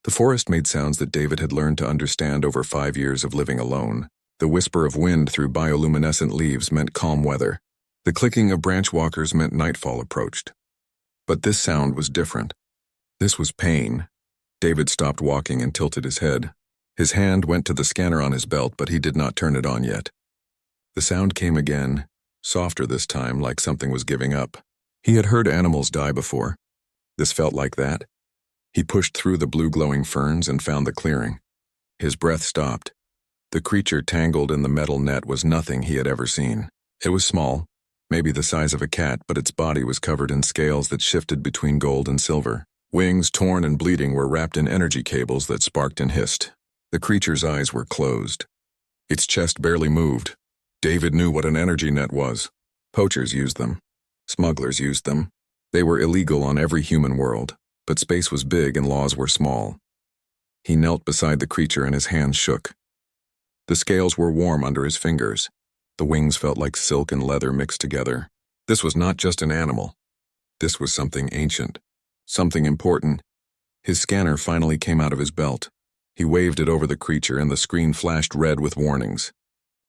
The forest made sounds that David had learned to understand over 5 years of living alone. The whisper of wind through bioluminescent leaves meant calm weather. The clicking of branch walkers meant nightfall approached. But this sound was different. This was pain. David stopped walking and tilted his head. His hand went to the scanner on his belt, but he did not turn it on yet. The sound came again, softer this time, like something was giving up. He had heard animals die before. This felt like that. He pushed through the blue glowing ferns and found the clearing. His breath stopped. The creature tangled in the metal net was nothing he had ever seen. It was small, maybe the size of a cat, but its body was covered in scales that shifted between gold and silver. Wings, torn and bleeding, were wrapped in energy cables that sparked and hissed. The creature's eyes were closed. Its chest barely moved. David knew what an energy net was. Poachers used them. Smugglers used them. They were illegal on every human world, but space was big and laws were small. He knelt beside the creature and his hands shook. The scales were warm under his fingers. The wings felt like silk and leather mixed together. This was not just an animal. This was something ancient, something important. His scanner finally came out of his belt. He waved it over the creature and the screen flashed red with warnings.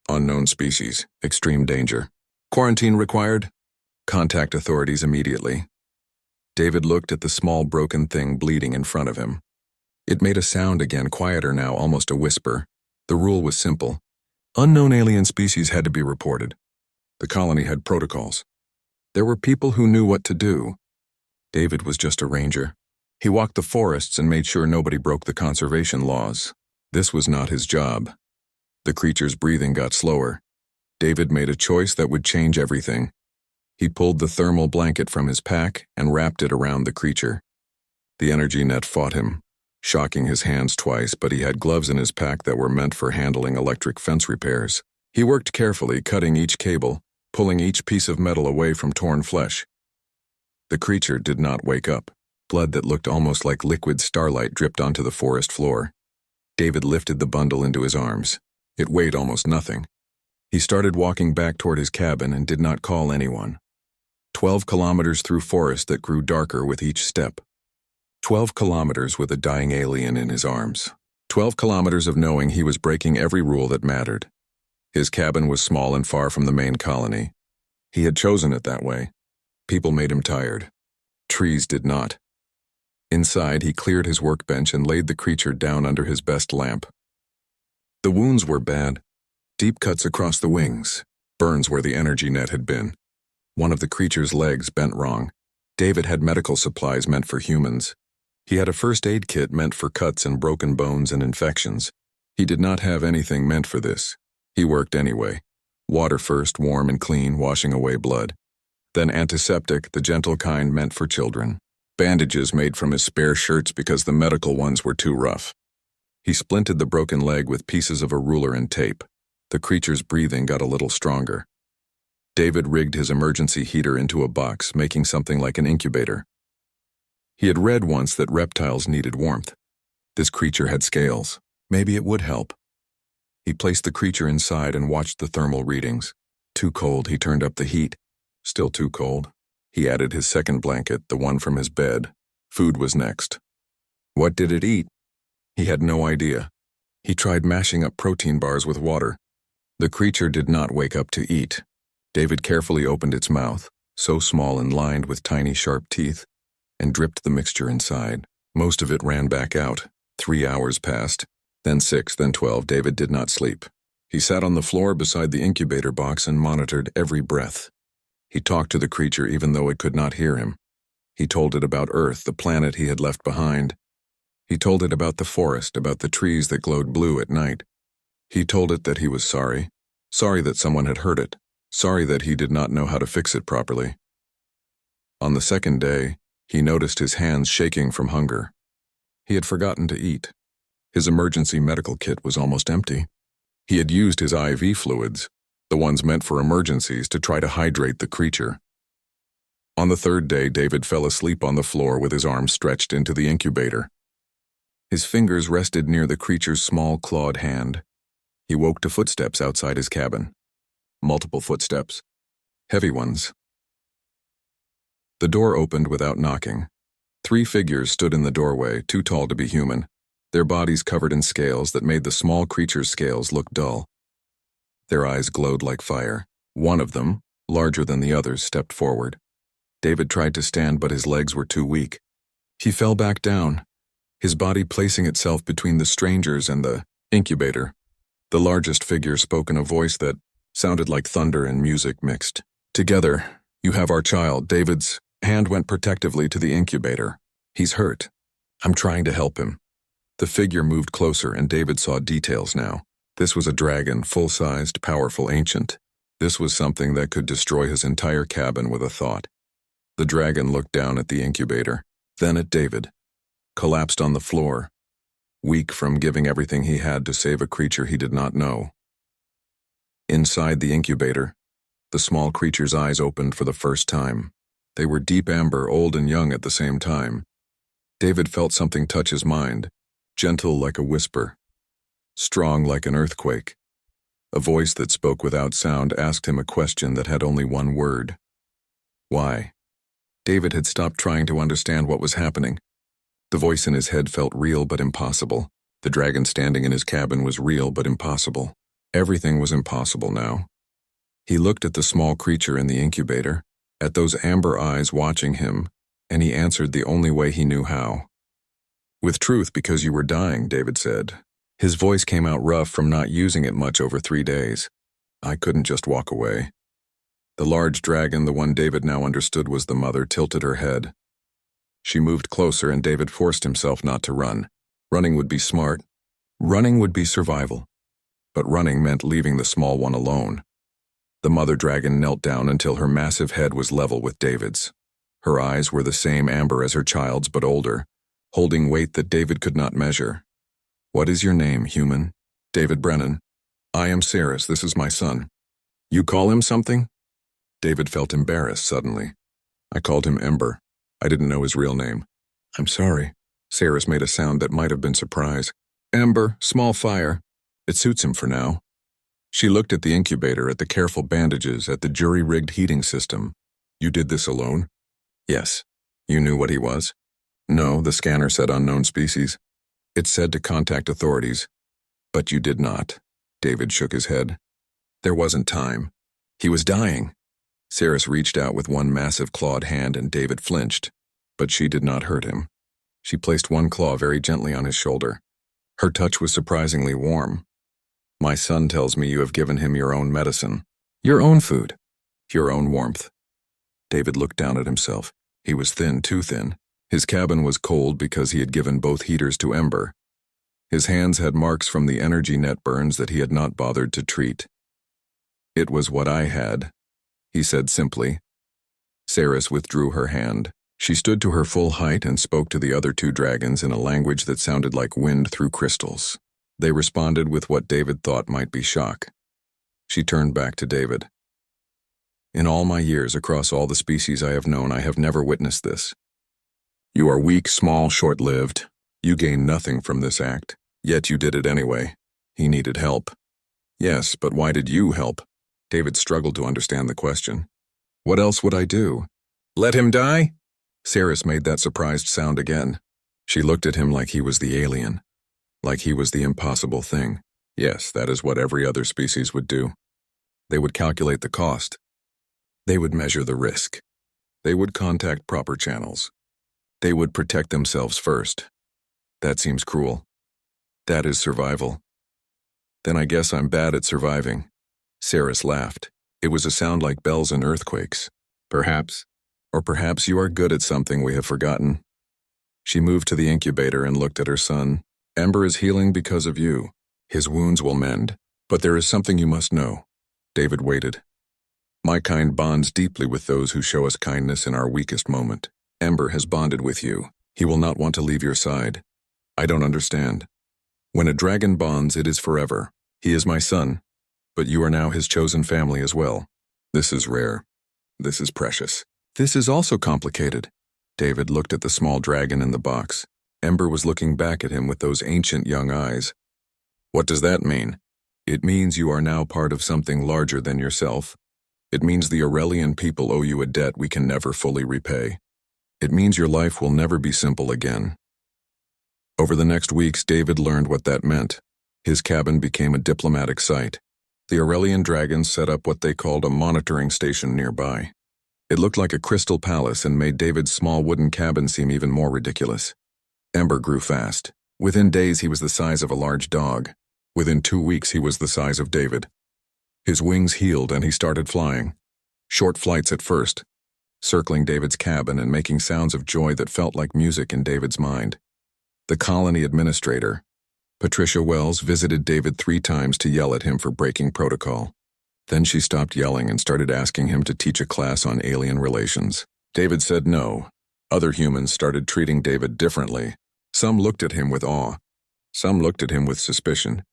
Unknown species, extreme danger. Quarantine required. Contact authorities immediately. David looked at the small broken thing bleeding in front of him. It made a sound again, quieter now, almost a whisper. The rule was simple. Unknown alien species had to be reported. The colony had protocols. There were people who knew what to do. David was just a ranger. He walked the forests and made sure nobody broke the conservation laws. This was not his job. The creature's breathing got slower. David made a choice that would change everything. He pulled the thermal blanket from his pack and wrapped it around the creature. The energy net fought him, shocking his hands twice, but he had gloves in his pack that were meant for handling electric fence repairs. He worked carefully, cutting each cable, pulling each piece of metal away from torn flesh. The creature did not wake up. Blood that looked almost like liquid starlight dripped onto the forest floor. David lifted the bundle into his arms. It weighed almost nothing. He started walking back toward his cabin and did not call anyone. 12 kilometers through forest that grew darker with each step. 12 kilometers with a dying alien in his arms. 12 kilometers of knowing he was breaking every rule that mattered. His cabin was small and far from the main colony. He had chosen it that way. People made him tired. Trees did not. Inside, he cleared his workbench and laid the creature down under his best lamp. The wounds were bad. Deep cuts across the wings. Burns where the energy net had been. One of the creature's legs bent wrong. David had medical supplies meant for humans. He had a first aid kit meant for cuts and broken bones and infections. He did not have anything meant for this. He worked anyway. Water first, warm and clean, washing away blood. Then antiseptic, the gentle kind meant for children. Bandages made from his spare shirts because the medical ones were too rough. He splinted the broken leg with pieces of a ruler and tape. The creature's breathing got a little stronger. David rigged his emergency heater into a box, making something like an incubator. He had read once that reptiles needed warmth. This creature had scales. Maybe it would help. He placed the creature inside and watched the thermal readings. Too cold, he turned up the heat. Still too cold. He added his second blanket, the one from his bed. Food was next. What did it eat? He had no idea. He tried mashing up protein bars with water. The creature did not wake up to eat. David carefully opened its mouth, so small and lined with tiny sharp teeth, and dripped the mixture inside. Most of it ran back out. 3 hours passed, then 6, then 12. David did not sleep. He sat on the floor beside the incubator box and monitored every breath. He talked to the creature even though it could not hear him. He told it about Earth, the planet he had left behind. He told it about the forest, about the trees that glowed blue at night. He told it that he was sorry. Sorry that someone had hurt it. Sorry that he did not know how to fix it properly. On the second day, he noticed his hands shaking from hunger. He had forgotten to eat. His emergency medical kit was almost empty. He had used his IV fluids, the ones meant for emergencies, to try to hydrate the creature. On the third day, David fell asleep on the floor with his arms stretched into the incubator. His fingers rested near the creature's small clawed hand. He woke to footsteps outside his cabin. Multiple footsteps. Heavy ones. The door opened without knocking. 3 figures stood in the doorway, too tall to be human. their bodies covered in scales that made the small creature's scales look dull. Their eyes glowed like fire. One of them, larger than the others, stepped forward. David tried to stand, but his legs were too weak. He fell back down, his body placing itself between the strangers and the incubator. The largest figure spoke in a voice that sounded like thunder and music mixed. "Together, you have our child." David's hand went protectively to the incubator. "He's hurt. I'm trying to help him." The figure moved closer, and David saw details now. This was a dragon, full-sized, powerful, ancient. This was something that could destroy his entire cabin with a thought. The dragon looked down at the incubator, then at David, collapsed on the floor, weak from giving everything he had to save a creature he did not know. Inside the incubator, the small creature's eyes opened for the first time. They were deep amber, old and young at the same time. David felt something touch his mind, gentle like a whisper, strong like an earthquake. A voice that spoke without sound asked him a question that had only one word. Why? David had stopped trying to understand what was happening. The voice in his head felt real but impossible. The dragon standing in his cabin was real but impossible. Everything was impossible now. He looked at the small creature in the incubator, at those amber eyes watching him, and he answered the only way he knew how. "With truth, because you were dying," David said. His voice came out rough from not using it much over 3 days. "I couldn't just walk away." The large dragon, the one David now understood was the mother, tilted her head. She moved closer, and David forced himself not to run. Running would be smart. Running would be survival. But running meant leaving the small one alone. The mother dragon knelt down until her massive head was level with David's. Her eyes were the same amber as her child's, but older, holding weight that David could not measure. "What is your name, human?" "David Brennan." "I am Saris. This is my son." "You call him something?" David felt embarrassed suddenly. "I called him Ember. I didn't know his real name." "I'm sorry." Saris made a sound that might have been surprise. "Ember, small fire. It suits him for now." She looked at the incubator, at the careful bandages, at the jury-rigged heating system. "You did this alone?" "Yes." "You knew what he was?" "No, the scanner said unknown species. It said to contact authorities." "But you did not." David shook his head. "There wasn't time. He was dying." Saris reached out with one massive clawed hand, and David flinched, but she did not hurt him. She placed one claw very gently on his shoulder. Her touch was surprisingly warm. "My son tells me you have given him your own medicine, your own food, your own warmth." David looked down at himself. He was thin, too thin. His cabin was cold because he had given both heaters to Ember. His hands had marks from the energy net burns that he had not bothered to treat. "It was what I had," he said simply. Saris withdrew her hand. She stood to her full height and spoke to the other 2 dragons in a language that sounded like wind through crystals. They responded with what David thought might be shock. She turned back to David. "In all my years across all the species I have known, I have never witnessed this. You are weak, small, short-lived. You gain nothing from this act. Yet you did it anyway. He needed help." "Yes, but why did you help?" David struggled to understand the question. "What else would I do? Let him die?" Saris made that surprised sound again. She looked at him like he was the alien, like he was the impossible thing. Yes, that is what every other species would do. They would calculate the cost. They would measure the risk. They would contact proper channels. They would protect themselves first. That seems cruel. That is survival. Then I guess I'm bad at surviving. Saris laughed. It was a sound like bells and earthquakes. Perhaps. Or perhaps you are good at something we have forgotten. She moved to the incubator and looked at her son. "Ember is healing because of you. His wounds will mend. But there is something you must know." David waited. "My kind bonds deeply with those who show us kindness in our weakest moment. Ember has bonded with you. He will not want to leave your side. I don't understand. When a dragon bonds, it is forever. He is my son, but you are now his chosen family as well. This is rare. This is precious. This is also complicated." David looked at the small dragon in the box. Ember was looking back at him with those ancient young eyes. "What does that mean?" "It means you are now part of something larger than yourself. It means the Aurelian people owe you a debt we can never fully repay. It means your life will never be simple again." Over the next weeks, David learned what that meant. His cabin became a diplomatic site. The Aurelian dragons set up what they called a monitoring station nearby. It looked like a crystal palace and made David's small wooden cabin seem even more ridiculous. Ember grew fast. Within days, he was the size of a large dog. Within 2 weeks, he was the size of David. His wings healed and he started flying. Short flights at first, circling David's cabin and making sounds of joy that felt like music in David's mind. The colony administrator, Patricia Wells, visited David 3 times to yell at him for breaking protocol. Then she stopped yelling and started asking him to teach a class on alien relations. David said no. Other humans started treating David differently. Some looked at him with awe. Some looked at him with suspicion.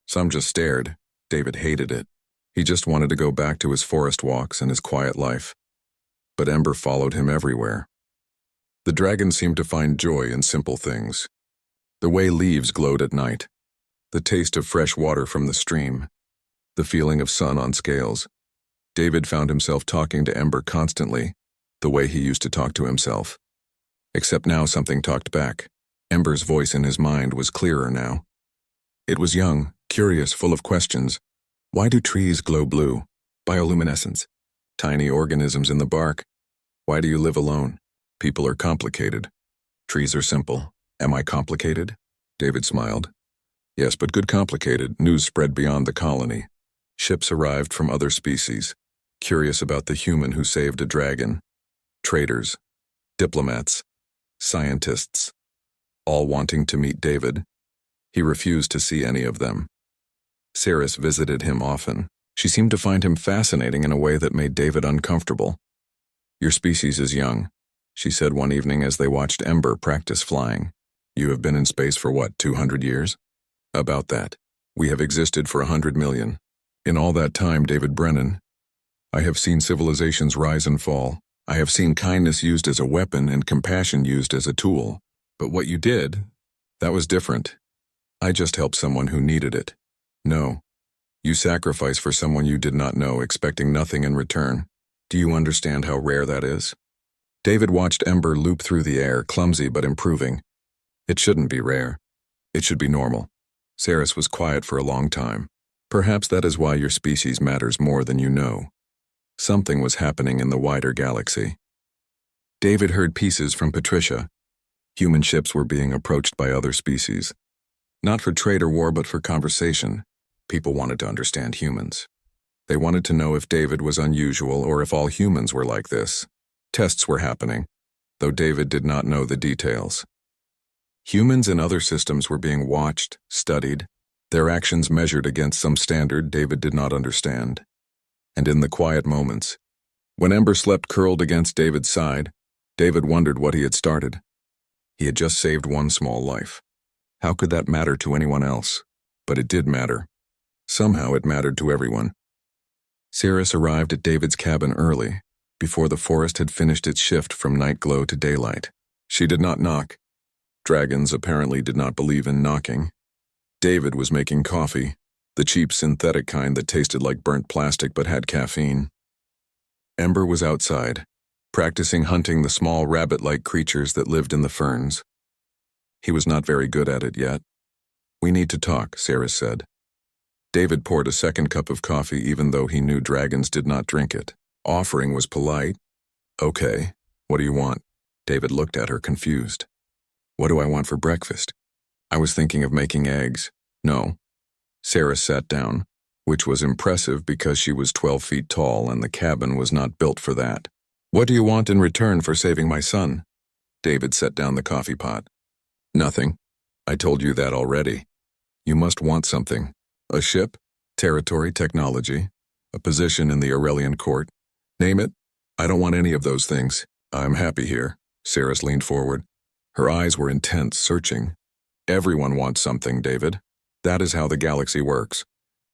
Some just stared. David hated it. He just wanted to go back to his forest walks and his quiet life. But Ember followed him everywhere. The dragon seemed to find joy in simple things. The way leaves glowed at night. The taste of fresh water from the stream. The feeling of sun on scales. David found himself talking to Ember constantly, the way he used to talk to himself. Except now something talked back. Ember's voice in his mind was clearer now. It was young, curious, full of questions. Why do trees glow blue? Bioluminescence. Tiny organisms in the bark. Why do you live alone? People are complicated. Trees are simple. Am I complicated? David smiled. Yes, but good complicated. News spread beyond the colony. Ships arrived from other species, curious about the human who saved a dragon. Traders, diplomats, scientists, all wanting to meet David. He refused to see any of them. Ceres visited him often. She seemed to find him fascinating in a way that made David uncomfortable. Your species is young, she said one evening as they watched Ember practice flying. You have been in space for what, 200 years? About that. We have existed for 100 million. In all that time, David Brennan, I have seen civilizations rise and fall. I have seen kindness used as a weapon and compassion used as a tool. But what you did, that was different. I just helped someone who needed it. No. You sacrificed for someone you did not know, expecting nothing in return. Do you understand how rare that is? David watched Ember loop through the air, clumsy but improving. It shouldn't be rare. It should be normal. Ceres was quiet for a long time. Perhaps that is why your species matters more than you know. Something was happening in the wider galaxy. David heard pieces from Patricia. Human ships were being approached by other species. Not for trade or war, but for conversation. People wanted to understand humans. They wanted to know if David was unusual or if all humans were like this. Tests were happening, though David did not know the details. Humans and other systems were being watched, studied, their actions measured against some standard David did not understand. And in the quiet moments, when Ember slept curled against David's side, David wondered what he had started. He had just saved one small life. How could that matter to anyone else? But it did matter. Somehow it mattered to everyone. Ceres arrived at David's cabin early, before the forest had finished its shift from night glow to daylight. She did not knock. Dragons apparently did not believe in knocking. David was making coffee, the cheap synthetic kind that tasted like burnt plastic but had caffeine. Ember was outside, practicing hunting the small rabbit-like creatures that lived in the ferns. He was not very good at it yet. We need to talk, Ceres said. David poured a second cup of coffee even though he knew dragons did not drink it. Offering was polite. Okay, what do you want? David looked at her confused. What do I want for breakfast? I was thinking of making eggs. No. Ceres sat down, which was impressive because she was 12 feet tall and the cabin was not built for that. What do you want in return for saving my son? David set down the coffee pot. Nothing. I told you that already. You must want something. A ship, territory, technology, a position in the Aurelian court. Name it. I don't want any of those things. I'm happy here. Ceres leaned forward. Her eyes were intense, searching. Everyone wants something, David. That is how the galaxy works.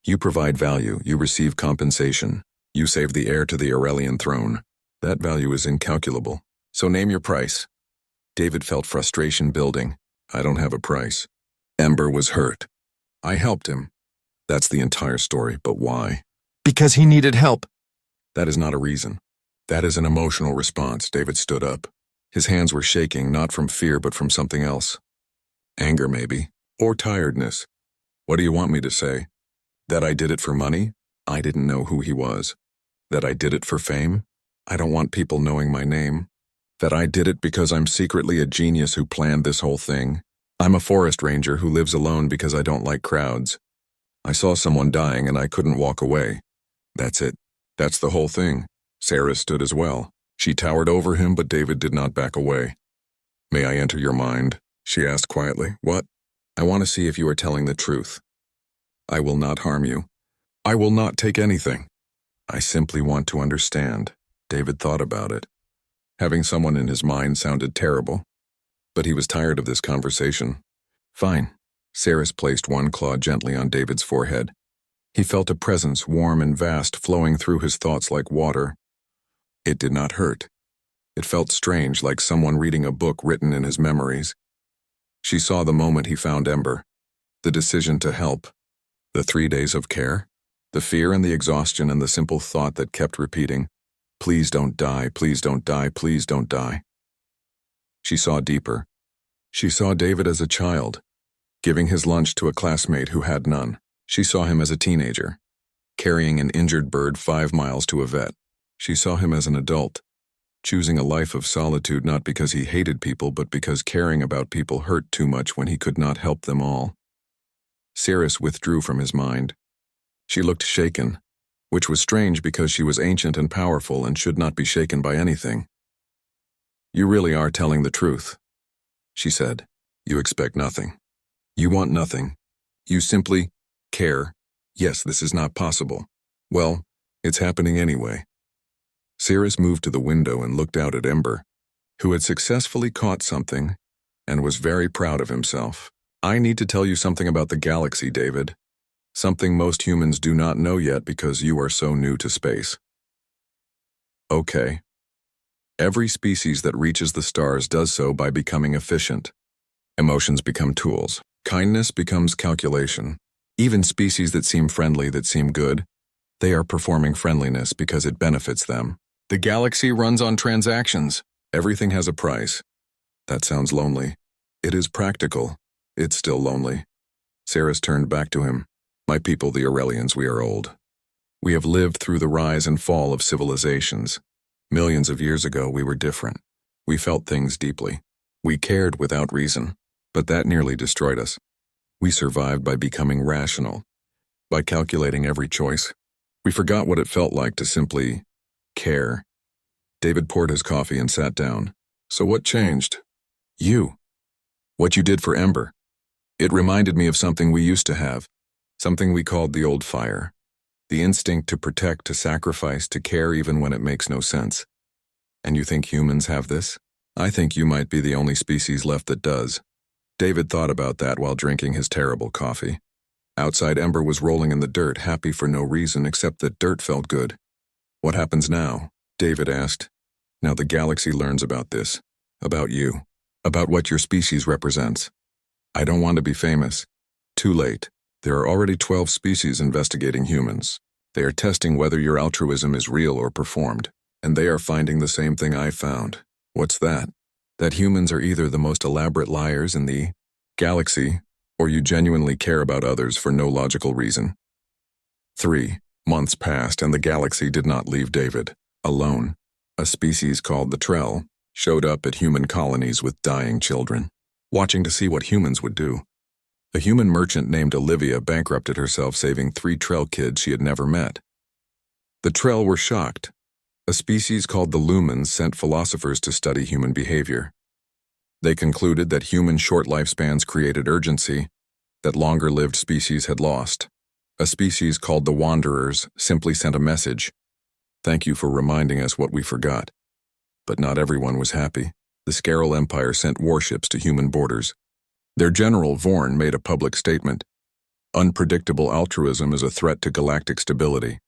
You provide value, you receive compensation. You save the heir to the Aurelian throne. That value is incalculable. So name your price. David felt frustration building. I don't have a price. Ember was hurt. I helped him. That's the entire story, but why? Because he needed help. That is not a reason. That is an emotional response. David stood up. His hands were shaking, not from fear but from something else. Anger, maybe. Or tiredness. What do you want me to say? That I did it for money? I didn't know who he was. That I did it for fame? I don't want people knowing my name. That I did it because I'm secretly a genius who planned this whole thing. I'm a forest ranger who lives alone because I don't like crowds. I saw someone dying and I couldn't walk away. That's it. That's the whole thing. Sarah stood as well. She towered over him, but David did not back away. May I enter your mind? She asked quietly. What? I want to see if you are telling the truth. I will not harm you. I will not take anything. I simply want to understand. David thought about it. Having someone in his mind sounded terrible, but he was tired of this conversation. Fine. Saris placed one claw gently on David's forehead. He felt a presence, warm and vast, flowing through his thoughts like water. It did not hurt. It felt strange, like someone reading a book written in his memories. She saw the moment he found Ember, the decision to help, the 3 days of care, the fear and the exhaustion and the simple thought that kept repeating, please don't die, please don't die, please don't die. She saw deeper. She saw David as a child, giving his lunch to a classmate who had none. She saw him as a teenager, carrying an injured bird 5 miles to a vet. She saw him as an adult, choosing a life of solitude not because he hated people but because caring about people hurt too much when he could not help them all. Saris withdrew from his mind. She looked shaken, which was strange because she was ancient and powerful and should not be shaken by anything. You really are telling the truth, she said. You expect nothing. You want nothing. You simply care. Yes, this is not possible. Well, it's happening anyway. Saris moved to the window and looked out at Ember, who had successfully caught something and was very proud of himself. I need to tell you something about the galaxy, David. Something most humans do not know yet because you are so new to space. Okay. Every species that reaches the stars does so by becoming efficient. Emotions become tools. Kindness becomes calculation. Even species that seem friendly, that seem good, they are performing friendliness because it benefits them. The galaxy runs on transactions. Everything has a price. That sounds lonely. It is practical. It's still lonely. Saris turned back to him. My people, the Aurelians, we are old. We have lived through the rise and fall of civilizations. Millions of years ago, we were different. We felt things deeply. We cared without reason, but that nearly destroyed us. We survived by becoming rational, by calculating every choice. We forgot what it felt like to simply care. David poured his coffee and sat down. So what changed? You. What you did for Ember. It reminded me of something we used to have, something we called the old fire. The instinct to protect, to sacrifice, to care even when it makes no sense. And you think humans have this? I think you might be the only species left that does. David thought about that while drinking his terrible coffee. Outside, Ember was rolling in the dirt, happy for no reason except that dirt felt good. What happens now? David asked. Now the galaxy learns about this, about you, about what your species represents. I don't want to be famous. Too late. There are already 12 species investigating humans. They are testing whether your altruism is real or performed, and they are finding the same thing I found. What's that? That humans are either the most elaborate liars in the galaxy, or you genuinely care about others for no logical reason. 3 months passed and the galaxy did not leave David alone. A species called the Trell showed up at human colonies with dying children, watching to see what humans would do. A human merchant named Olivia bankrupted herself saving 3 Trell kids she had never met. The Trell were shocked. A species called the Lumens sent philosophers to study human behavior. They concluded that human short lifespans created urgency that longer-lived species had lost. A species called the Wanderers simply sent a message. Thank you for reminding us what we forgot. But not everyone was happy. The Scaril Empire sent warships to human borders. Their general, Vorn, made a public statement. Unpredictable altruism is a threat to galactic stability.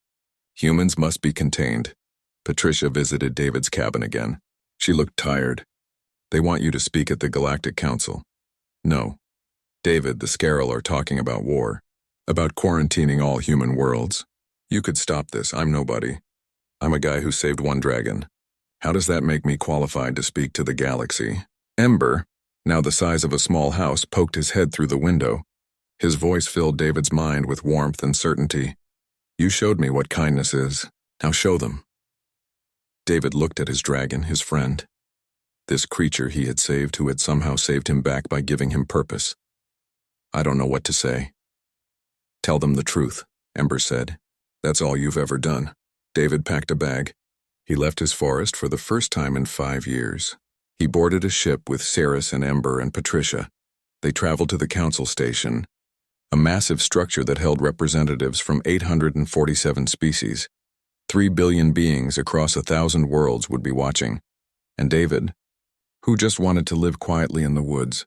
Humans must be contained. Patricia visited David's cabin again. She looked tired. They want you to speak at the Galactic Council. No. David, the Scaril are talking about war. About quarantining all human worlds. You could stop this. I'm nobody. I'm a guy who saved 1 dragon. How does that make me qualified to speak to the galaxy? Ember, now the size of a small house, poked his head through the window. His voice filled David's mind with warmth and certainty. "You showed me what kindness is. Now show them." David looked at his dragon, his friend. This creature he had saved who had somehow saved him back by giving him purpose. "I don't know what to say." "Tell them the truth," Ember said. "That's all you've ever done." David packed a bag. He left his forest for the first time in 5 years. He boarded a ship with Ceres and Ember and Patricia. They traveled to the council station, a massive structure that held representatives from 847 species. 3 billion beings across 1,000 worlds would be watching. And David, who just wanted to live quietly in the woods,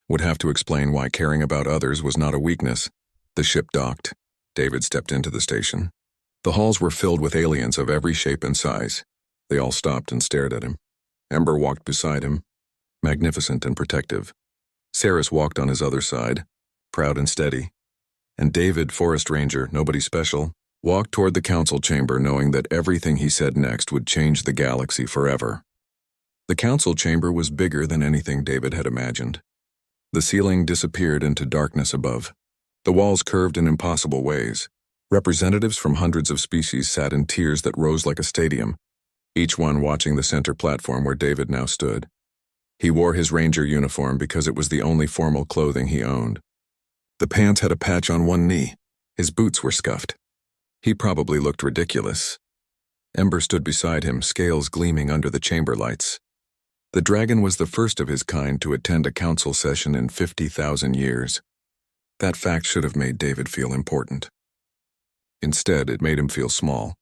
would have to explain why caring about others was not a weakness. The ship docked. David stepped into the station. The halls were filled with aliens of every shape and size. They all stopped and stared at him. Ember walked beside him, magnificent and protective. Ceres walked on his other side, proud and steady. And David, forest ranger, nobody special, walked toward the council chamber knowing that everything he said next would change the galaxy forever. The council chamber was bigger than anything David had imagined. The ceiling disappeared into darkness above. The walls curved in impossible ways. Representatives from hundreds of species sat in tiers that rose like a stadium, each one watching the center platform where David now stood. He wore his ranger uniform because it was the only formal clothing he owned. The pants had a patch on one knee. His boots were scuffed. He probably looked ridiculous. Ember stood beside him, scales gleaming under the chamber lights. The dragon was the first of his kind to attend a council session in 50,000 years. That fact should have made David feel important. Instead, it made him feel small.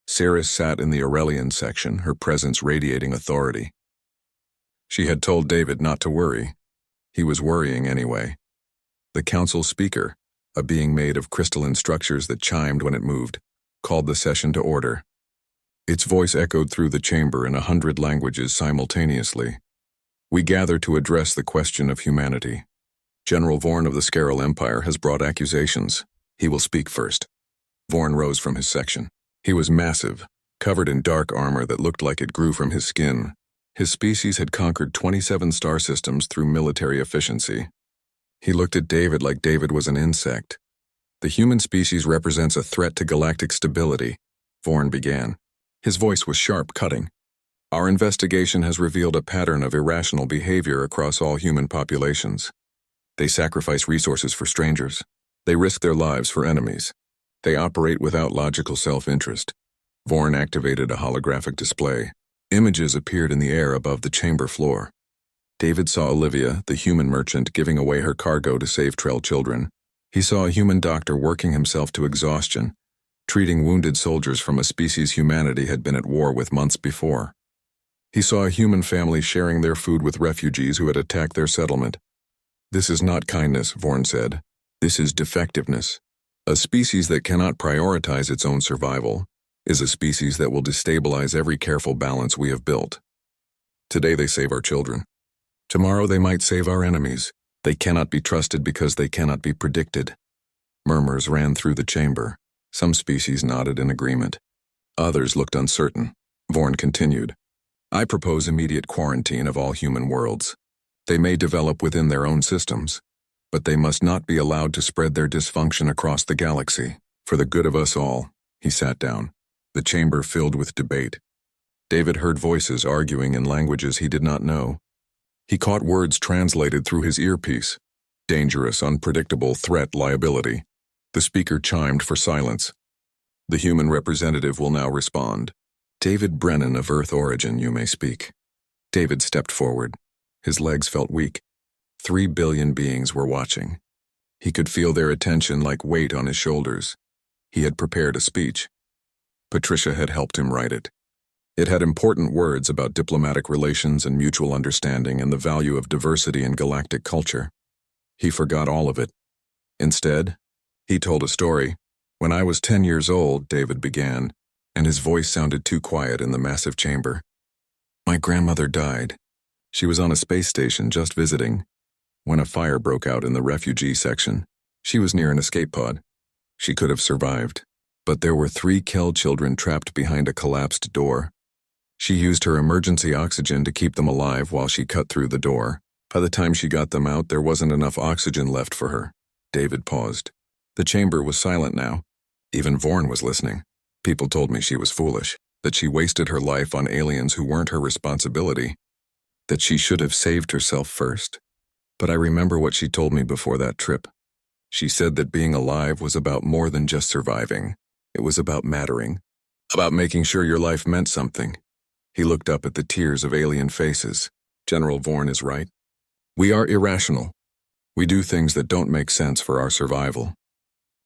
Ceres sat in the Aurelian section, her presence radiating authority. She had told David not to worry. He was worrying anyway. The council speaker, a being made of crystalline structures that chimed when it moved, called the session to order. Its voice echoed through the chamber in 100 languages simultaneously. "We gather to address the question of humanity. General Vorn of the Scaril Empire has brought accusations. He will speak first." Vorn rose from his section. He was massive, covered in dark armor that looked like it grew from his skin. His species had conquered 27 star systems through military efficiency. He looked at David like David was an insect. "The human species represents a threat to galactic stability," Vorn began. His voice was sharp, cutting. "Our investigation has revealed a pattern of irrational behavior across all human populations. They sacrifice resources for strangers. They risk their lives for enemies. They operate without logical self-interest." Vorn activated a holographic display. Images appeared in the air above the chamber floor. David saw Olivia, the human merchant, giving away her cargo to save Trell children. He saw a human doctor working himself to exhaustion, treating wounded soldiers from a species humanity had been at war with months before. He saw a human family sharing their food with refugees who had attacked their settlement. "This is not kindness," Vorn said. "This is defectiveness. A species that cannot prioritize its own survival is a species that will destabilize every careful balance we have built. Today they save our children. Tomorrow they might save our enemies. They cannot be trusted because they cannot be predicted." Murmurs ran through the chamber. Some species nodded in agreement. Others looked uncertain. Vorn continued. "I propose immediate quarantine of all human worlds. They may develop within their own systems, but they must not be allowed to spread their dysfunction across the galaxy. For the good of us all." He sat down. The chamber filled with debate. David heard voices arguing in languages he did not know. He caught words translated through his earpiece. Dangerous, unpredictable, threat, liability. The speaker chimed for silence. "The human representative will now respond. David Brennan of Earth origin, you may speak." David stepped forward. His legs felt weak. 3 billion beings were watching. He could feel their attention like weight on his shoulders. He had prepared a speech. Patricia had helped him write it. It had important words about diplomatic relations and mutual understanding and the value of diversity in galactic culture. He forgot all of it. Instead, he told a story. "When I was 10 years old," David began, and his voice sounded too quiet in the massive chamber. "My grandmother died. She was on a space station just visiting when a fire broke out in the refugee section. She was near an escape pod. She could have survived, but there were 3 Kell children trapped behind a collapsed door. She used her emergency oxygen to keep them alive while she cut through the door. By the time she got them out, there wasn't enough oxygen left for her. David paused. The chamber was silent now. Even Vorn was listening. People told me she was foolish, that she wasted her life on aliens who weren't her responsibility, that she should have saved herself first. But I remember what she told me before that trip. She said that being alive was about more than just surviving. It was about mattering, about making sure your life meant something. He looked up at the tiers of alien faces. General Vorn is right. We are irrational. We do things that don't make sense for our survival.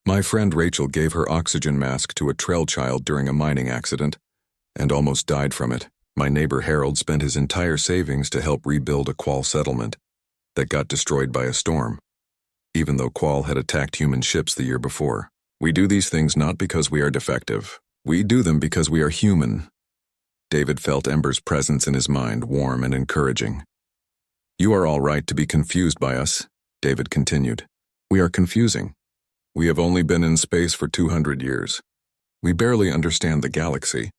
My friend Rachel gave her oxygen mask to a trail child during a mining accident and almost died from it. My neighbor Harold spent his entire savings to help rebuild a Qual settlement that got destroyed by a storm, even though Qual had attacked human ships the year before. We do these things not because we are defective. We do them because we are human. David felt Ember's presence in his mind, warm and encouraging. You are all right to be confused by us, David continued. We are confusing. We have only been in space for 200 years. We barely understand the galaxy.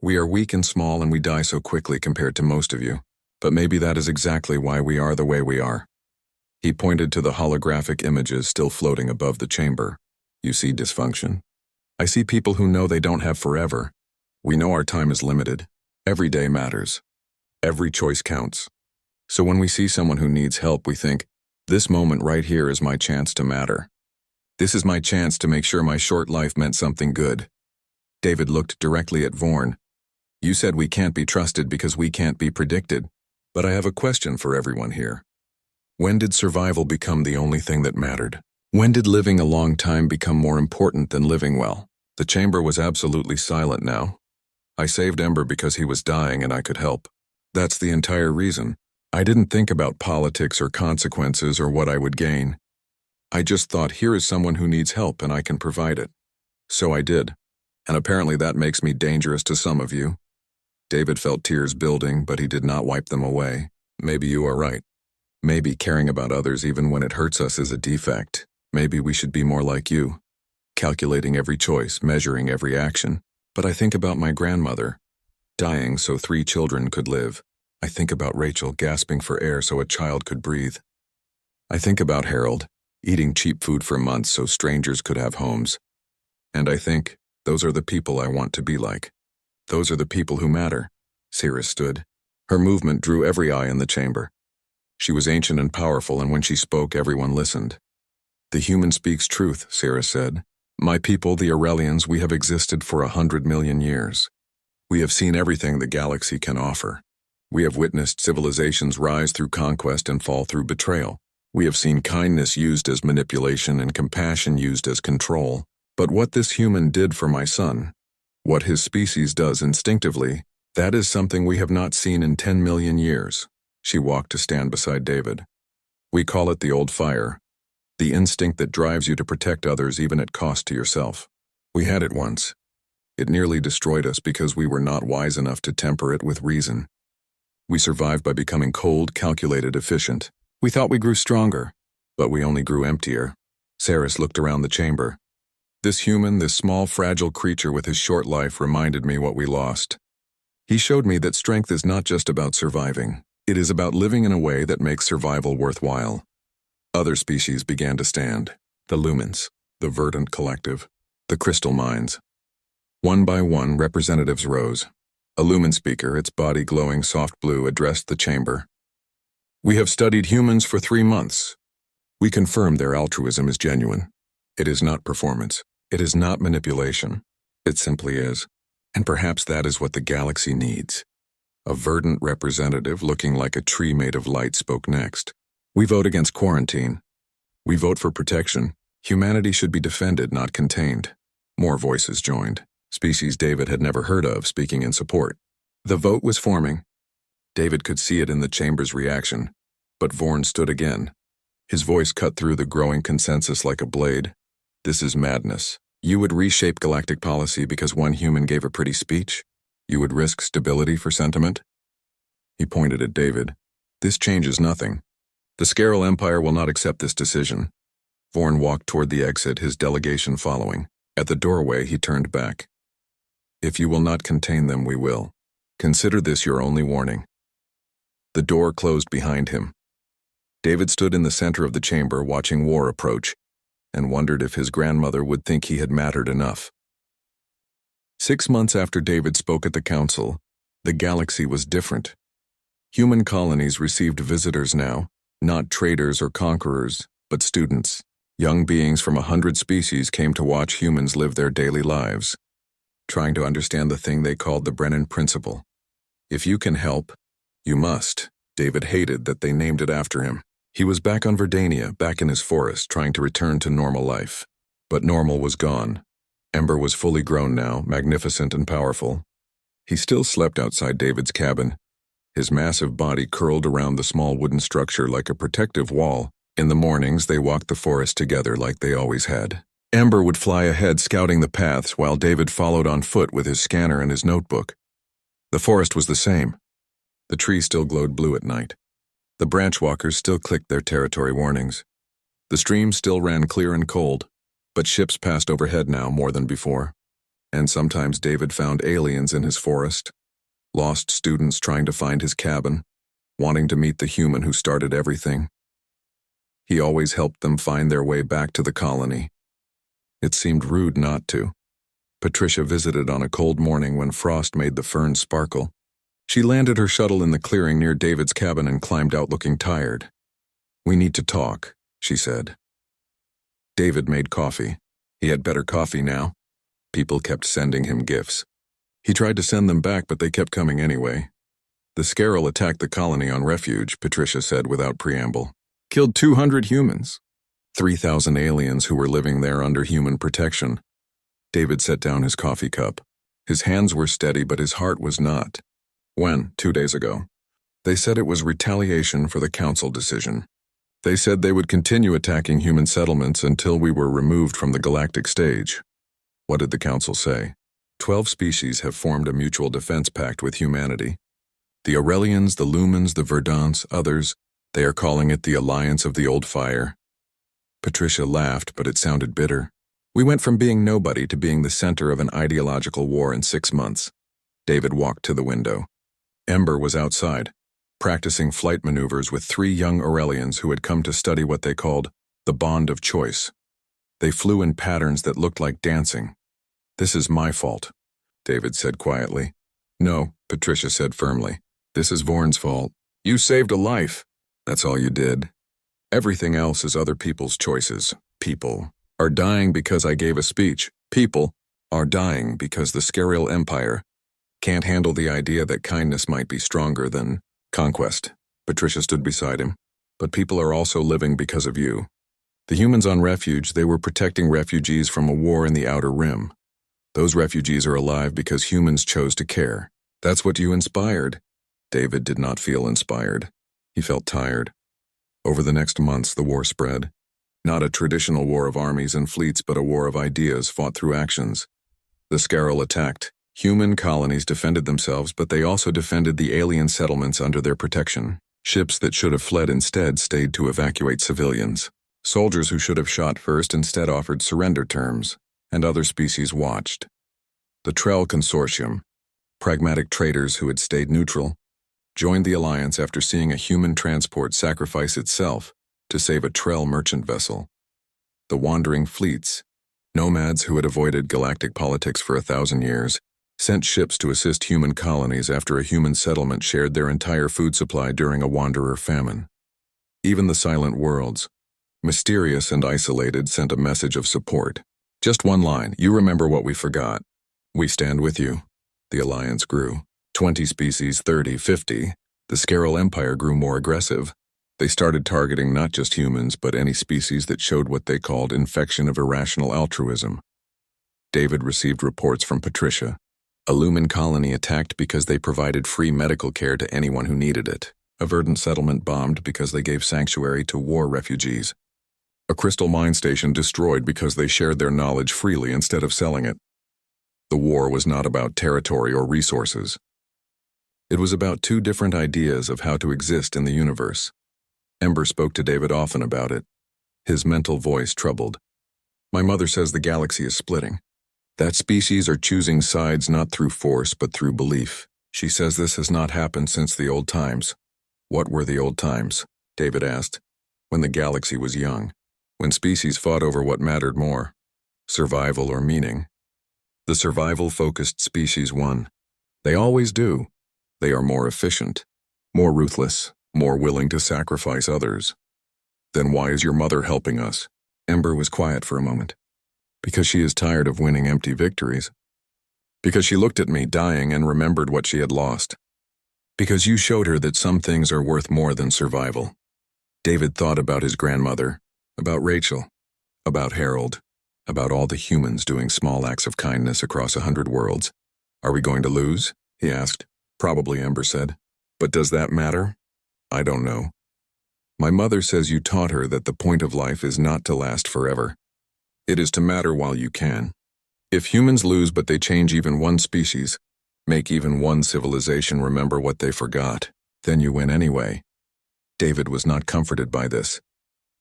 We are weak and small and we die so quickly compared to most of you. But maybe that is exactly why we are the way we are. He pointed to the holographic images still floating above the chamber. You see dysfunction? I see people who know they don't have forever. We know our time is limited. Every day matters. Every choice counts. So when we see someone who needs help, we think, this moment right here is my chance to matter. This is my chance to make sure my short life meant something good. David looked directly at Vorn. You said we can't be trusted because we can't be predicted. But I have a question for everyone here. When did survival become the only thing that mattered? When did living a long time become more important than living well? The chamber was absolutely silent now. I saved Ember because he was dying and I could help. That's the entire reason. I didn't think about politics or consequences or what I would gain. I just thought, here is someone who needs help and I can provide it. So I did. And apparently that makes me dangerous to some of you. David felt tears building, but he did not wipe them away. Maybe you are right. Maybe caring about others even when it hurts us is a defect. Maybe we should be more like you, calculating every choice, measuring every action. But I think about my grandmother, dying so 3 children could live. I think about Rachel gasping for air so a child could breathe. I think about Harold, eating cheap food for months so strangers could have homes. And I think, those are the people I want to be like. Those are the people who matter. Cirrus stood. Her movement drew every eye in the chamber. She was ancient and powerful, and when she spoke, everyone listened. The human speaks truth, Cirrus said. My people, the Aurelians, we have existed for 100 million years. We have seen everything the galaxy can offer. We have witnessed civilizations rise through conquest and fall through betrayal. We have seen kindness used as manipulation and compassion used as control. But what this human did for my son, what his species does instinctively, that is something we have not seen in 10 million years. She walked to stand beside David. We call it the old fire, the instinct that drives you to protect others even at cost to yourself. We had it once. It nearly destroyed us because we were not wise enough to temper it with reason. We survived by becoming cold, calculated, efficient. We thought we grew stronger, but we only grew emptier. Cirrus looked around the chamber. This human, this small, fragile creature with his short life reminded me what we lost. He showed me that strength is not just about surviving. It is about living in a way that makes survival worthwhile. Other species began to stand. The Lumens, the Verdant Collective, the Crystal Mines. One by one, representatives rose. A Lumen speaker, its body glowing soft blue, addressed the chamber. We have studied humans for 3 months. We confirm their altruism is genuine. It is not performance. It is not manipulation. It simply is. And perhaps that is what the galaxy needs. A verdant representative looking like a tree made of light spoke next. We vote against quarantine. We vote for protection. Humanity should be defended, not contained. More voices joined. Species David had never heard of speaking in support. The vote was forming. David could see it in the chamber's reaction. But Vorn stood again. His voice cut through the growing consensus like a blade. This is madness. You would reshape galactic policy because one human gave a pretty speech? You would risk stability for sentiment? He pointed at David. This changes nothing. The Scaril Empire will not accept this decision. Vorn walked toward the exit, his delegation following. At the doorway, he turned back. If you will not contain them, we will. Consider this your only warning. The door closed behind him. David stood in the center of the chamber watching war approach and wondered if his grandmother would think he had mattered enough. 6 months after David spoke at the council, the galaxy was different. Human colonies received visitors now, not traders or conquerors, but students. Young beings from 100 species came to watch humans live their daily lives, trying to understand the thing they called the Brennan Principle. If you can help, you must. David hated that they named it after him. He was back on Verdania, back in his forest, trying to return to normal life. But normal was gone. Ember was fully grown now, magnificent and powerful. He still slept outside David's cabin. His massive body curled around the small wooden structure like a protective wall. In the mornings, they walked the forest together like they always had. Ember would fly ahead scouting the paths while David followed on foot with his scanner and his notebook. The forest was the same. The trees still glowed blue at night. The branchwalkers still clicked their territory warnings. The stream still ran clear and cold, but ships passed overhead now more than before. And sometimes David found aliens in his forest, lost students trying to find his cabin, wanting to meet the human who started everything. He always helped them find their way back to the colony. It seemed rude not to. Patricia visited on a cold morning when frost made the ferns sparkle. She landed her shuttle in the clearing near David's cabin and climbed out looking tired. "We need to talk," she said. David made coffee. He had better coffee now. People kept sending him gifts. He tried to send them back, but they kept coming anyway. "The Scaril attacked the colony on refuge," Patricia said without preamble. "Killed 200 humans. 3,000 aliens who were living there under human protection." David set down his coffee cup. His hands were steady, but his heart was not. "When? 2 days ago. They said it was retaliation for the council decision. They said they would continue attacking human settlements until we were removed from the galactic stage." "What did the council say?" 12 species have formed a mutual defense pact with humanity. The Aurelians, the Lumens, the Verdants, others, they are calling it the Alliance of the Old Fire. Patricia laughed, but it sounded bitter. "We went from being nobody to being the center of an ideological war in 6 months. David walked to the window. Ember was outside, practicing flight maneuvers with 3 young Aurelians who had come to study what they called the bond of choice. They flew in patterns that looked like dancing. "This is my fault," David said quietly. "No," Patricia said firmly. "This is Vorn's fault. You saved a life. That's all you did. Everything else is other people's choices. People are dying because I gave a speech. People are dying because the Scaril Empire can't handle the idea that kindness might be stronger than conquest." Patricia stood beside him. "But people are also living because of you. The humans on refuge, they were protecting refugees from a war in the Outer Rim. Those refugees are alive because humans chose to care. That's what you inspired." David did not feel inspired. He felt tired. Over the next months, the war spread. Not a traditional war of armies and fleets, but a war of ideas fought through actions. The Scaril attacked. Human colonies defended themselves, but they also defended the alien settlements under their protection. Ships that should have fled instead stayed to evacuate civilians. Soldiers who should have shot first instead offered surrender terms, and other species watched. The Trell Consortium, pragmatic traders who had stayed neutral, joined the alliance after seeing a human transport sacrifice itself to save a Trell merchant vessel. The Wandering Fleets, nomads who had avoided galactic politics for 1,000 years, sent ships to assist human colonies after a human settlement shared their entire food supply during a wanderer famine. Even the Silent Worlds, mysterious and isolated, sent a message of support. Just one line: "You remember what we forgot. We stand with you." The alliance grew. 20 species, 30, 50. The Scaril Empire grew more aggressive. They started targeting not just humans, but any species that showed what they called infection of irrational altruism. David received reports from Patricia. A Lumen colony attacked because they provided free medical care to anyone who needed it. A Verdant settlement bombed because they gave sanctuary to war refugees. A crystal mine station destroyed because they shared their knowledge freely instead of selling it. The war was not about territory or resources. It was about 2 different ideas of how to exist in the universe. Ember spoke to David often about it. His mental voice troubled. "My mother says the galaxy is splitting. That species are choosing sides not through force but through belief. She says this has not happened since the old times." "What were the old times?" David asked. when the galaxy was young, when species fought over what mattered more, survival or meaning. The survival-focused species won. They always do. They are more efficient, more ruthless, more willing to sacrifice others. Then why is your mother helping us? Ember was quiet for a moment. Because she is tired of winning empty victories. Because she looked at me dying and remembered what she had lost. Because you showed her that some things are worth more than survival. David thought about his grandmother, about Rachel, about Harold, about all the humans doing small acts of kindness across 100 worlds. Are we going to lose? He asked. Probably, Ember said. But does that matter? I don't know. My mother says you taught her that the point of life is not to last forever. It is to matter while you can. If humans lose but they change even one species, make even one civilization remember what they forgot, then you win anyway. David was not comforted by this.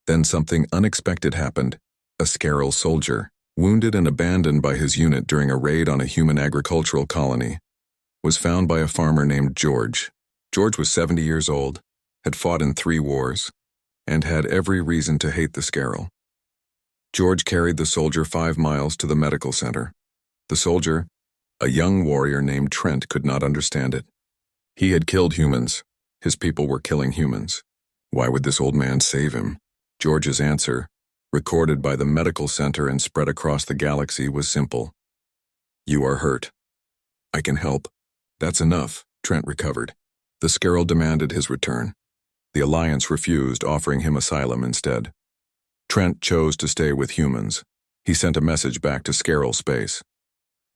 Then something unexpected happened. A Scaril soldier, wounded and abandoned by his unit during a raid on a human agricultural colony, was found by a farmer named George. George was 70 years old, had fought in 3 wars, and had every reason to hate the Scaril. George carried the soldier 5 miles to the medical center. The soldier, a young warrior named Trent, could not understand it. He had killed humans. His people were killing humans. Why would this old man save him? George's answer, recorded by the medical center and spread across the galaxy, was simple. You are hurt. I can help. That's enough, Trent recovered. The Scaril demanded his return. The Alliance refused, offering him asylum instead. Trent chose to stay with humans. He sent a message back to Scaril space.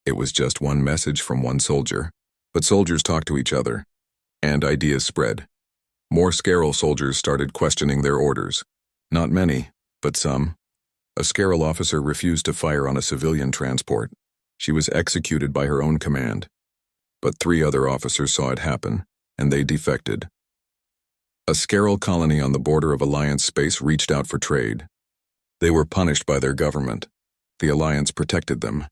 It was just one message from one soldier, but soldiers talk to each other, and ideas spread. More Scaril soldiers started questioning their orders. Not many, but some. A Scaril officer refused to fire on a civilian transport. She was executed by her own command. But 3 other officers saw it happen, and they defected. A Scaril colony on the border of Alliance space reached out for trade. They were punished by their government. The Alliance protected them.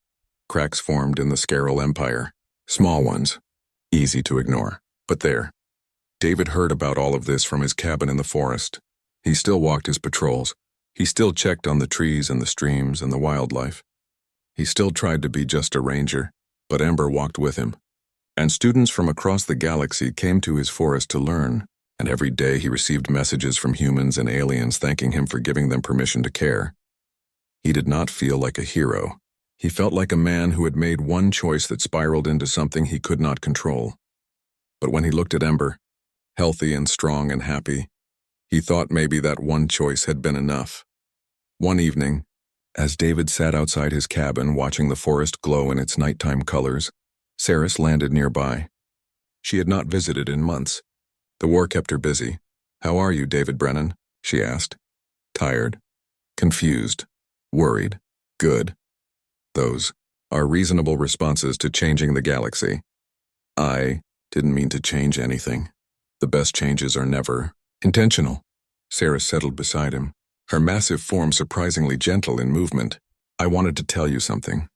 Cracks formed in the Scaril Empire. Small ones. Easy to ignore. But there. David heard about all of this from his cabin in the forest. He still walked his patrols. He still checked on the trees and the streams and the wildlife. He still tried to be just a ranger, but Ember walked with him. And students from across the galaxy came to his forest to learn, and every day he received messages from humans and aliens thanking him for giving them permission to care. He did not feel like a hero. He felt like a man who had made one choice that spiraled into something he could not control. But when he looked at Ember, healthy and strong and happy, he thought maybe that one choice had been enough. One evening, as David sat outside his cabin watching the forest glow in its nighttime colors, Saris landed nearby. She had not visited in months. The war kept her busy. How are you, David Brennan? She asked. Tired, confused, worried, good. Those are reasonable responses to changing the galaxy. I didn't mean to change anything. The best changes are never intentional. Saris settled beside him, her massive form surprisingly gentle in movement. I wanted to tell you something.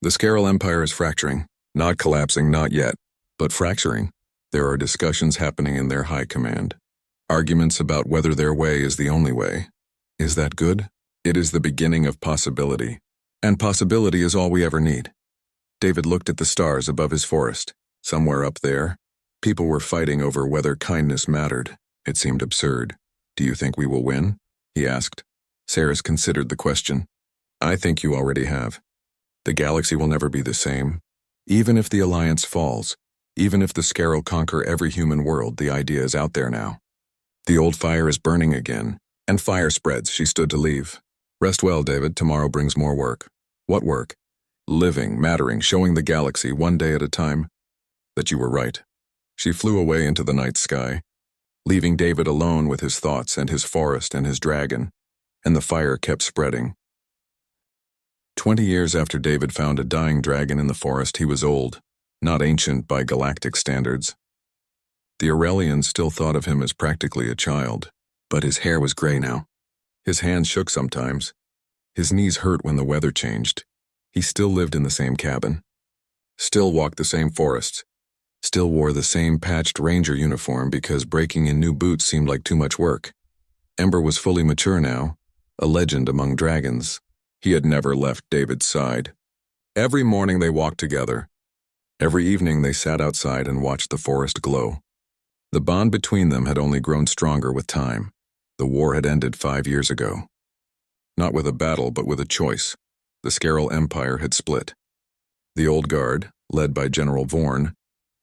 The Scaril Empire is fracturing. Not collapsing, not yet, but fracturing. There are discussions happening in their high command. Arguments about whether their way is the only way. Is that good? It is the beginning of possibility. And possibility is all we ever need. David looked at the stars above his forest. Somewhere up there, people were fighting over whether kindness mattered. It seemed absurd. Do you think we will win? He asked. Saris considered the question. I think you already have. The galaxy will never be the same. Even if the Alliance falls, even if the Scaril conquer every human world, the idea is out there now. The old fire is burning again, and fire spreads. She stood to leave. Rest well, David. Tomorrow brings more work. What work? Living, mattering, showing the galaxy one day at a time. That you were right. She flew away into the night sky, leaving David alone with his thoughts and his forest and his dragon, and the fire kept spreading. 20 years after David found a dying dragon in the forest, he was old, not ancient by galactic standards. The Aurelians still thought of him as practically a child, but his hair was gray now. His hands shook sometimes. His knees hurt when the weather changed. He still lived in the same cabin, still walked the same forests, still wore the same patched ranger uniform because breaking in new boots seemed like too much work. Ember was fully mature now, a legend among dragons. He had never left David's side. Every morning they walked together. Every evening they sat outside and watched the forest glow. The bond between them had only grown stronger with time. The war had ended 5 years ago. Not with a battle, but with a choice. The Scaril Empire had split. The Old Guard, led by General Vorn,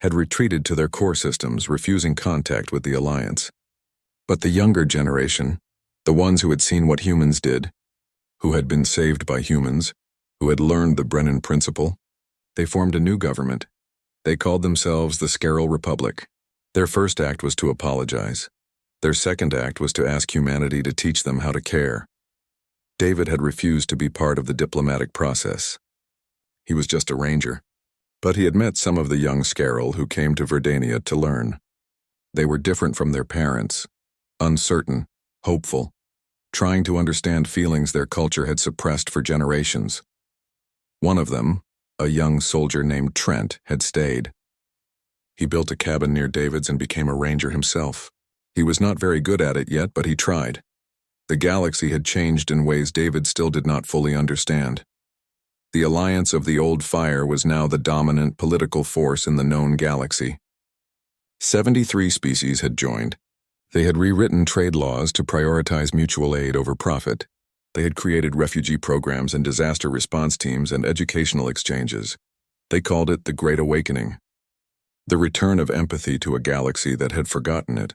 had retreated to their core systems, refusing contact with the Alliance. But the younger generation, the ones who had seen what humans did, who had been saved by humans, who had learned the Brennan Principle, they formed a new government. They called themselves the Scaril Republic. Their first act was to apologize. Their second act was to ask humanity to teach them how to care. David had refused to be part of the diplomatic process. He was just a ranger. But he had met some of the young Scaril who came to Verdania to learn. They were different from their parents, uncertain, hopeful, trying to understand feelings their culture had suppressed for generations. One of them, a young soldier named Trent, had stayed. He built a cabin near David's and became a ranger himself. He was not very good at it yet, but he tried. The galaxy had changed in ways David still did not fully understand. The alliance of the Old Fire was now the dominant political force in the known galaxy. 73 species had joined. They had rewritten trade laws to prioritize mutual aid over profit. They had created refugee programs and disaster response teams and educational exchanges. They called it the Great Awakening. The return of empathy to a galaxy that had forgotten it.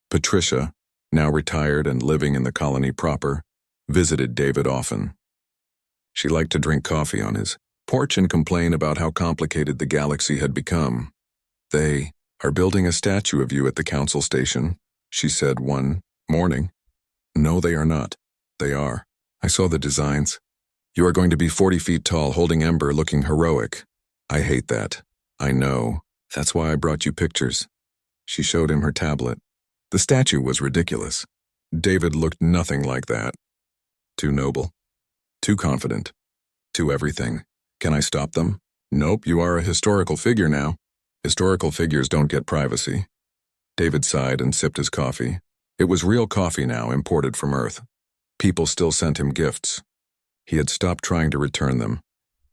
Patricia, now retired and living in the colony proper, visited David often. She liked to drink coffee on his porch and complain about how complicated the galaxy had become. "They are building a statue of you at the council station," she said one morning. "No, they are not. They are. I saw the designs. You are going to be 40 feet tall, holding Ember, looking heroic. I hate that. I know. That's why I brought you pictures." She showed him her tablet. The statue was ridiculous. David looked nothing like that. Too noble. Too confident. Too everything. Can I stop them? Nope, you are a historical figure now. Historical figures don't get privacy. David sighed and sipped his coffee. It was real coffee now, imported from Earth. People still sent him gifts. He had stopped trying to return them.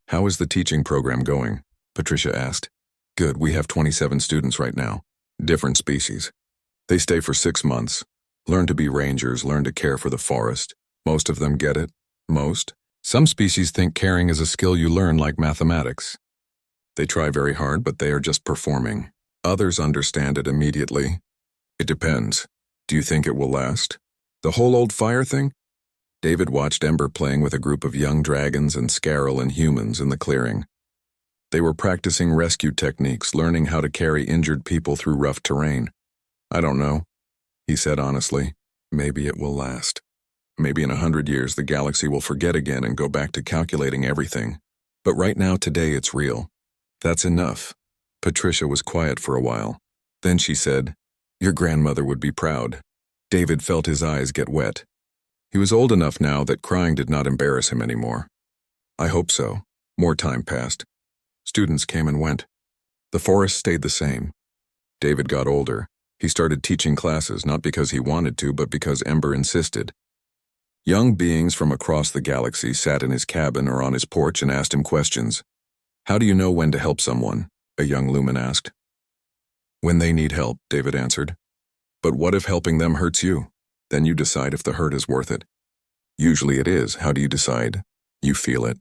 "How is the teaching program going?" Patricia asked. "Good, we have 27 students right now. Different species. They stay for 6 months. Learn to be rangers, learn to care for the forest. Most of them get it. Most. Some species think caring is a skill you learn like mathematics. They try very hard, but they are just performing. Others understand it immediately. It depends. Do you think it will last? The whole Old Fire thing?" David watched Ember playing with a group of young dragons and Scaril and humans in the clearing. They were practicing rescue techniques, learning how to carry injured people through rough terrain. "I don't know," he said honestly. "Maybe it will last. Maybe in 100 years the galaxy will forget again and go back to calculating everything. But right now, today, it's real. That's enough." Patricia was quiet for a while. Then she said, "Your grandmother would be proud." David felt his eyes get wet. He was old enough now that crying did not embarrass him anymore. "I hope so." More time passed. Students came and went. The forest stayed the same. David got older. He started teaching classes, not because he wanted to, but because Ember insisted. Young beings from across the galaxy sat in his cabin or on his porch and asked him questions. "How do you know when to help someone?" a young Lumen asked. "When they need help," David answered. "But what if helping them hurts you? Then you decide if the hurt is worth it." "Usually it is. How do you decide?" "You feel it.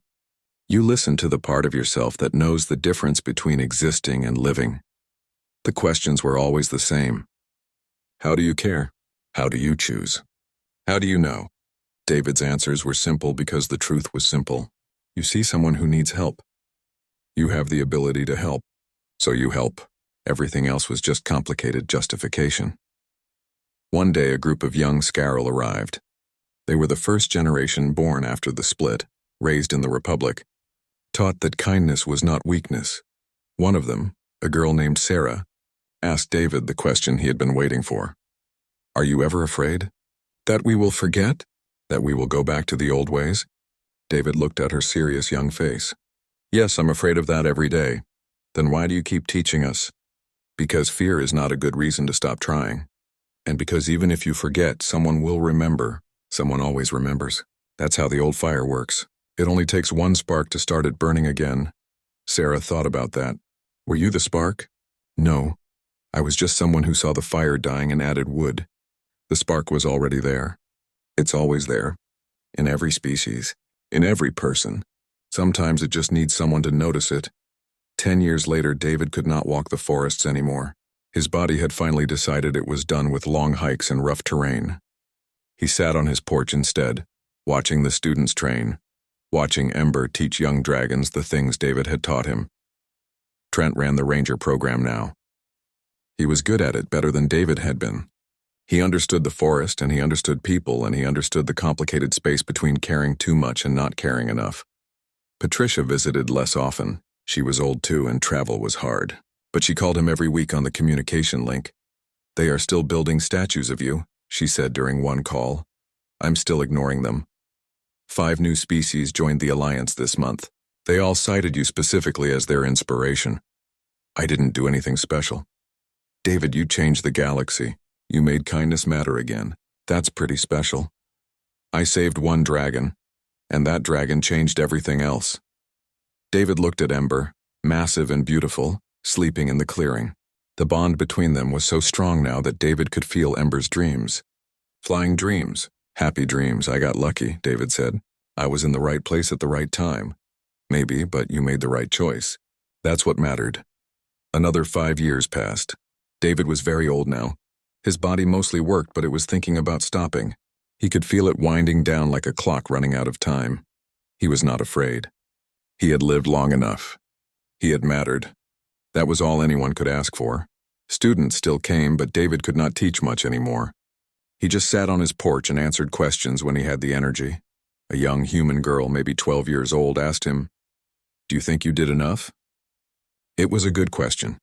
You listen to the part of yourself that knows the difference between existing and living." The questions were always the same. How do you care? How do you choose? How do you know? David's answers were simple because the truth was simple. You see someone who needs help. You have the ability to help, so you help. Everything else was just complicated justification. One day a group of young Scaril arrived. They were the first generation born after the split, raised in the Republic, taught that kindness was not weakness. One of them, a girl named Sarah, asked David the question he had been waiting for. "Are you ever afraid? That we will forget? That we will go back to the old ways?" David looked at her serious young face. "Yes, I'm afraid of that every day." "Then why do you keep teaching us?" "Because fear is not a good reason to stop trying. And because even if you forget, someone will remember. Someone always remembers. That's how the old fire works. It only takes one spark to start it burning again. Sarah thought about that. Were you the spark? No. I was just someone who saw the fire dying and added wood. The spark was already there. It's always there. In every species. In every person. Sometimes it just needs someone to notice it. 10 years later, David could not walk the forests anymore. His body had finally decided it was done with long hikes and rough terrain. He sat on his porch instead, watching the students train, watching Ember teach young dragons the things David had taught him. Trent ran the ranger program now. He was good at it, better than David had been. He understood the forest, and he understood people, and he understood the complicated space between caring too much and not caring enough. Patricia visited less often. She was old too, and travel was hard. But she called him every week on the communication link. "They are still building statues of you," she said during one call. "I'm still ignoring them. 5 new species joined the Alliance this month. They all cited you specifically as their inspiration. I didn't do anything special. David, you changed the galaxy. You made kindness matter again. That's pretty special. I saved one dragon, and that dragon changed everything else." David looked at Ember, massive and beautiful, sleeping in the clearing. The bond between them was so strong now that David could feel Ember's dreams. "Flying dreams. Happy dreams. I got lucky," David said. "I was in the right place at the right time. Maybe, but you made the right choice. That's what mattered." Another 5 years passed. David was very old now. His body mostly worked, but it was thinking about stopping. He could feel it winding down like a clock running out of time. He was not afraid. He had lived long enough. He had mattered. That was all anyone could ask for. Students still came, but David could not teach much anymore. He just sat on his porch and answered questions when he had the energy. A young human girl, maybe 12 years old, asked him, "Do you think you did enough?" It was a good question.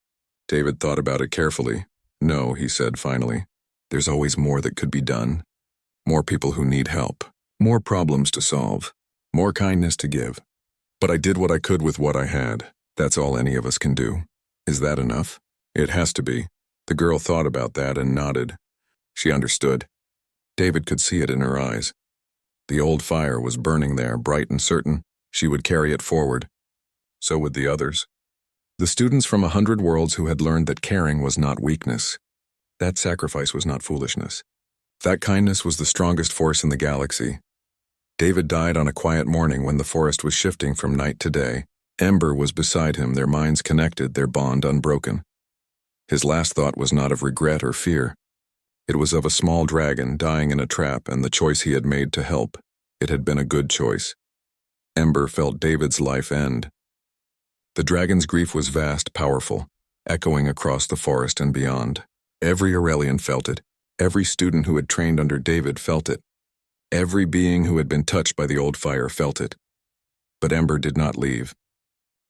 David thought about it carefully. "No," he said finally. "There's always more that could be done. More people who need help. More problems to solve. More kindness to give. But I did what I could with what I had. That's all any of us can do. Is that enough?" "It has to be." The girl thought about that and nodded. She understood. David could see it in her eyes. The old fire was burning there, bright and certain. She would carry it forward. So would the others. The students from 100 worlds who had learned that caring was not weakness. That sacrifice was not foolishness. That kindness was the strongest force in the galaxy. David died on a quiet morning when the forest was shifting from night to day. Ember was beside him, their minds connected, their bond unbroken. His last thought was not of regret or fear. It was of a small dragon dying in a trap and the choice he had made to help. It had been a good choice. Ember felt David's life end. The dragon's grief was vast, powerful, echoing across the forest and beyond. Every Aurelian felt it. Every student who had trained under David felt it. Every being who had been touched by the old fire felt it. But Ember did not leave.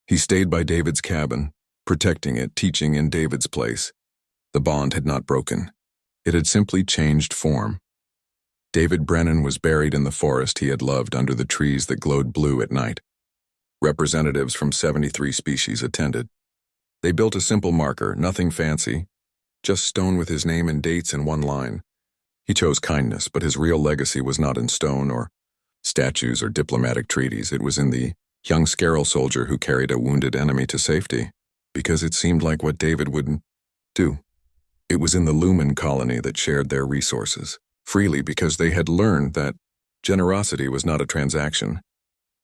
He stayed by David's cabin, protecting it, teaching in David's place. The bond had not broken. It had simply changed form. David Brennan was buried in the forest he had loved under the trees that glowed blue at night. Representatives from 73 species attended. They built a simple marker, nothing fancy, just stone with his name and dates in one line. He chose kindness, but his real legacy was not in stone or statues or diplomatic treaties. It was in the young Scarol soldier who carried a wounded enemy to safety, because it seemed like what David would do. It was in the Lumen colony that shared their resources, freely because they had learned that generosity was not a transaction.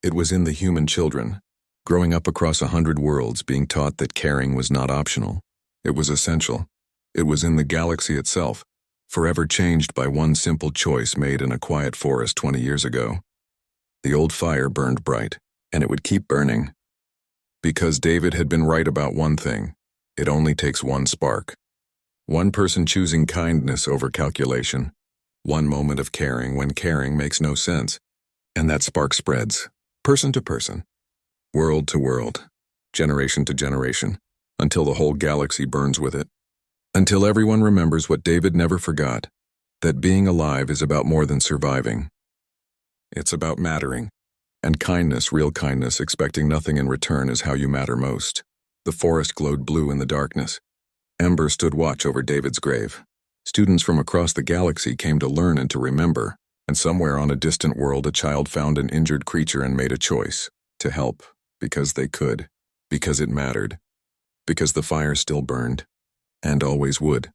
It was in the human children, growing up across 100 worlds, being taught that caring was not optional. It was essential. It was in the galaxy itself, forever changed by one simple choice made in a quiet forest 20 years ago. The old fire burned bright, and it would keep burning. Because David had been right about one thing, it only takes one spark. One person choosing kindness over calculation. One moment of caring when caring makes no sense. And that spark spreads. Person to person, world to world, generation to generation, until the whole galaxy burns with it. Until everyone remembers what David never forgot, that being alive is about more than surviving. It's about mattering. And kindness, real kindness, expecting nothing in return is how you matter most. The forest glowed blue in the darkness. Ember stood watch over David's grave. Students from across the galaxy came to learn and to remember, and somewhere on a distant world a child found an injured creature and made a choice to help, because they could, because it mattered, because the fire still burned, and always would.